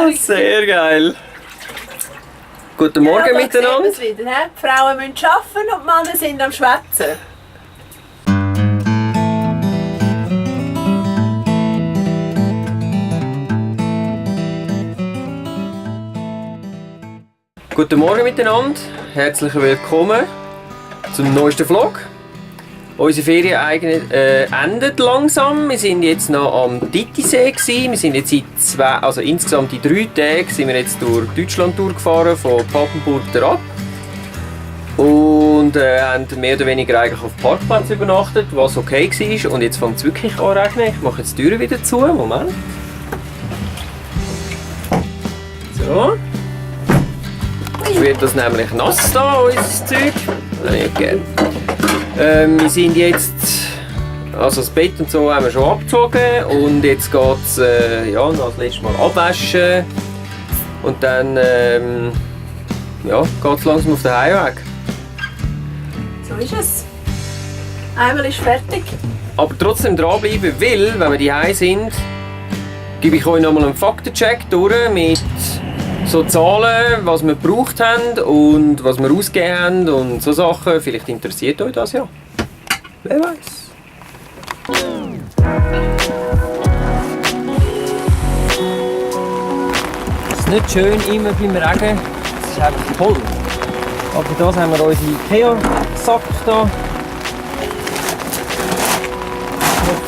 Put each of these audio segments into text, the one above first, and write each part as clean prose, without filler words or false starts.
Ah, sehr geil. Guten Morgen ja, miteinander. Wieder, he? Die Frauen müssen arbeiten und die Männer sind am Schwätzen. Guten Morgen miteinander. Herzlich willkommen zum neuesten Vlog. Unsere Ferien endet langsam. Wir sind jetzt noch am Titisee gewesen. Wir sind jetzt insgesamt in 3 Tagen sind wir jetzt durch Deutschland durchgefahren, von Papenburg ab. Und haben mehr oder weniger eigentlich auf dem Parkplatz übernachtet, was okay war. Und jetzt fängt es wirklich an zu regnen. Ich mache jetzt die Türen wieder zu. Moment. So. Jetzt wird das nämlich nass da, unser Zeug. Nicht gerne. Wir sind jetzt, also das Bett und so haben wir schon abgezogen und jetzt geht es noch das letzte Mal abwaschen und dann geht es langsam auf den Heimweg. So ist es. Einmal ist fertig. Aber trotzdem dranbleiben, weil, wenn wir daheim sind, gebe ich euch nochmal einen Faktencheck durch mit so Zahlen, was wir gebraucht haben und was wir ausgegeben haben und so Sachen. Vielleicht interessiert euch das ja. Wer weiß. Es ist nicht schön immer beim Regen. Es ist einfach toll. Aber für das haben wir unsere Ikea-Sack da.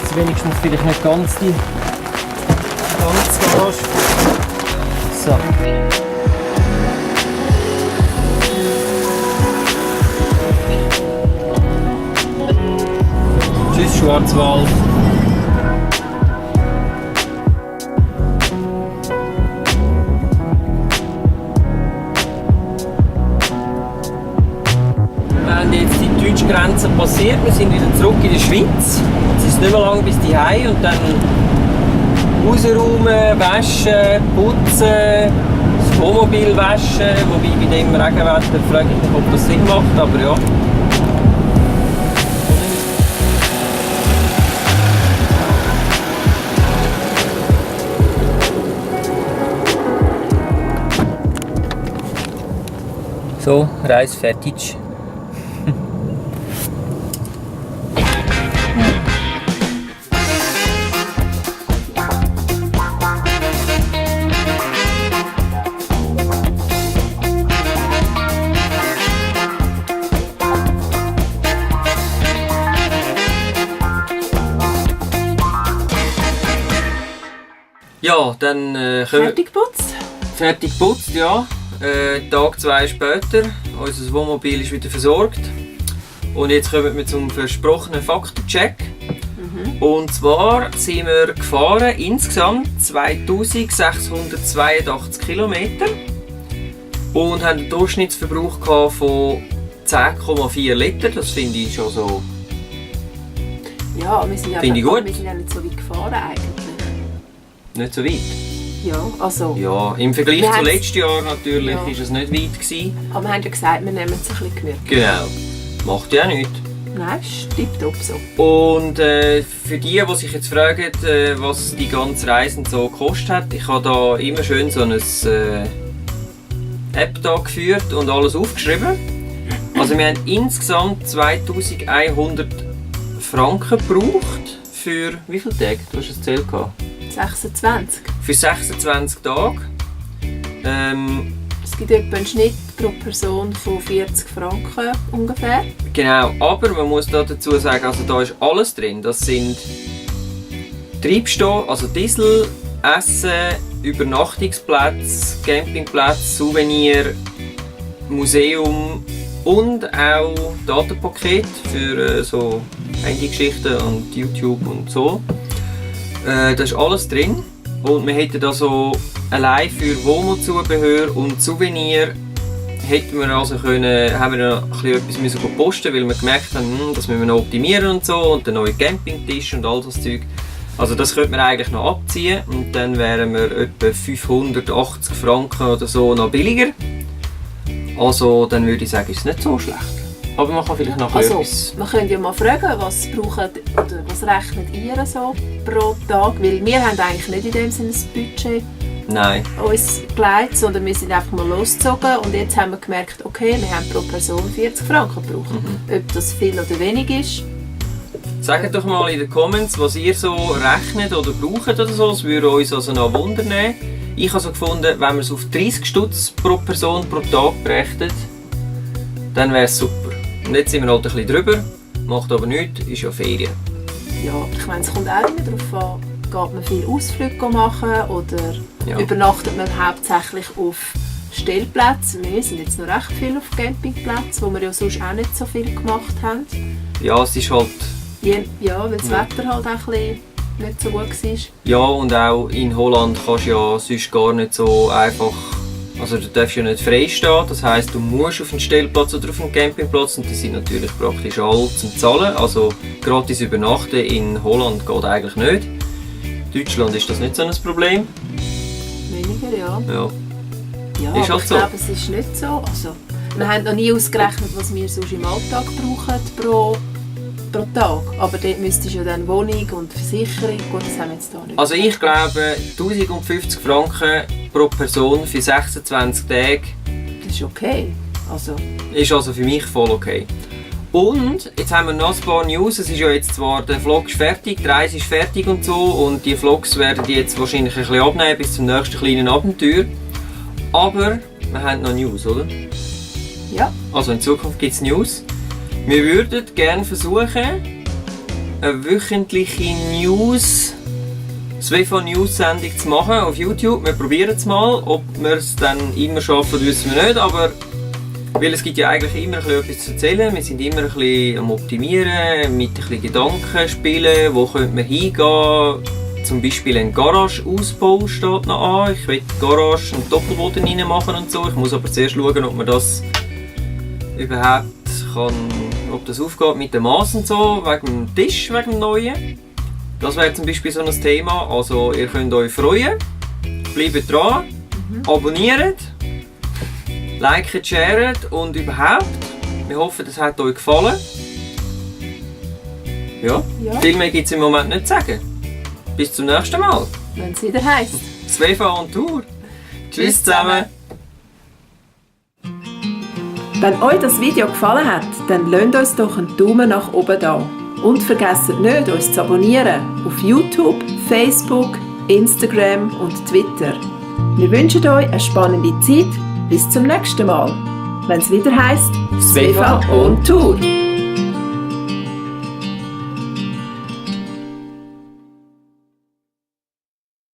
Jetzt wenigstens vielleicht nicht ganz die ganze Garage. So. Tschüss Schwarzwald. Wir haben jetzt die deutsche Grenze passiert, wir sind wieder zurück in der Schweiz. Es ist nicht mehr lang bis daheim und dann rausräumen, waschen, putzen, das Wohnmobil waschen, wobei bei dem Regenwetter frage ich mich, ob das Sinn macht, aber ja. So, Reis fertig. Ja, dann Fertig geputzt? Fertig geputzt, ja. Tag 2 später. Unser Wohnmobil ist wieder versorgt. Und jetzt kommen wir zum versprochenen Faktencheck. Und zwar sind wir gefahren insgesamt 2682 Kilometer und haben einen Durchschnittsverbrauch von 10,4 Liter. Das finde ich schon so. Ja, wir sind ja Finde ich gut. Wir sind ja nicht so weit gefahren eigentlich. Nicht so weit? Ja, also. Ja, im Vergleich zu letztes Jahr natürlich Ja. ist es nicht weit gewesen. Aber wir haben ja gesagt, wir nehmen es ein bisschen gemütlich. Genau. Macht ja nichts. Nein, ist tipptopp so. Und für die sich jetzt fragen, was die ganze Reise so gekostet hat, ich habe da immer schön so eine App da geführt und alles aufgeschrieben. Also wir haben insgesamt 2100 Franken gebraucht für wie viele Tage? Du hast es gezählt gehabt. 26. Für 26 Tage. Es gibt etwa einen Schnitt pro Person von 40 Franken ungefähr. Genau, aber man muss da dazu sagen, also da ist alles drin. Das sind Treibstoff, also Diesel, Essen, Übernachtungsplätze, Campingplätze, Souvenir, Museum und auch Datenpaket für so Handygeschichten und YouTube und so. Da ist alles drin. Und wir hätten also allein für Wohnzubehör und Souvenir hätten wir also können, haben wir noch etwas müssen posten, weil wir gemerkt haben, das müssen wir noch optimieren und so und den neuen Campingtisch und all das Zeug. Also das könnte man eigentlich noch abziehen und dann wären wir etwa 580 Franken oder so noch billiger. Also dann würde ich sagen, ist es nicht so schlecht. Aber man kann vielleicht nachher etwas... Man könnte ja mal fragen, was braucht oder was rechnet ihr so pro Tag? Weil wir haben eigentlich nicht in dem Sinne ein Budget. uns gelegt, sondern wir sind einfach mal losgezogen und jetzt haben wir gemerkt, okay, wir haben pro Person 40 Franken gebraucht. Ob das viel oder wenig ist. Sagt doch mal in den Comments, was ihr so rechnet oder braucht oder so, das würde uns also noch wundern. Ich habe so gefunden, wenn man es auf 30 Stutz pro Person pro Tag berechnet, dann wäre es super. Und jetzt sind wir halt ein bisschen drüber, macht aber nichts, ist ja Ferien. Ja, ich meine, es kommt auch immer darauf an, geht man viel Ausflüge machen oder übernachtet man hauptsächlich auf Stellplätzen. Wir sind jetzt noch recht viel auf Campingplätzen, wo wir ja sonst auch nicht so viel gemacht haben. Ja, es ist halt... Ja, weil das Wetter halt auch ein bisschen nicht so gut war. Ja, und auch in Holland kannst du ja sonst gar nicht so einfach... Also du darfst ja nicht frei stehen, das heisst, du musst auf einen Stellplatz oder auf einen Campingplatz und die sind natürlich praktisch alle zum Zahlen. Also gratis übernachten in Holland geht eigentlich nicht. In Deutschland ist das nicht so ein Problem. Weniger, ja. Ja, ist aber halt ich so. glaube, es ist nicht so. Also, wir haben noch nie ausgerechnet, was wir sonst im Alltag brauchen pro Tag. Aber dort müsstest du ja dann Wohnung und Versicherung, gut, das haben wir jetzt hier nicht. Also ich glaube, 1050 Franken pro Person für 26 Tage Das ist okay. ist also für mich voll okay. Und jetzt haben wir noch ein paar News. Es ist ja jetzt zwar, der Vlog ist fertig, die Reise ist fertig und so und die Vlogs werden jetzt wahrscheinlich ein bisschen abnehmen bis zum nächsten kleinen Abenteuer. Aber wir haben noch News, oder? Ja. Also in Zukunft gibt es News. Wir würden gerne versuchen, eine wöchentliche News-Sendung zu machen auf YouTube. Wir probieren es mal. Ob wir es dann immer schaffen, wissen wir nicht. Aber weil es gibt ja eigentlich immer etwas zu erzählen. Wir sind immer ein bisschen am Optimieren, mit ein bisschen Gedanken spielen. Wo könnte man hingehen? Zum Beispiel ein Garage-Ausbau steht noch an. Ich will die Garage einen Doppelboden rein machen und so. Ich muss aber zuerst schauen, ob man das überhaupt kann, ob das aufgeht mit dem Maß und so, wegen dem Tisch, wegen dem neuen. Das wäre zum Beispiel so ein Thema. Also ihr könnt euch freuen. Bleibt dran, abonniert, liket, sharet und überhaupt. Wir hoffen, das hat euch gefallen. Ja. Viel mehr gibt es im Moment nicht zu sagen. Bis zum nächsten Mal. Wenn es wieder heisst. Svefa on Tour. Tschüss zusammen. Wenn euch das Video gefallen hat, dann lasst uns doch einen Daumen nach oben da. Und vergesst nicht, uns zu abonnieren auf YouTube, Facebook, Instagram und Twitter. Wir wünschen euch eine spannende Zeit. Bis zum nächsten Mal. Wenn es wieder heisst, Svefa on Tour.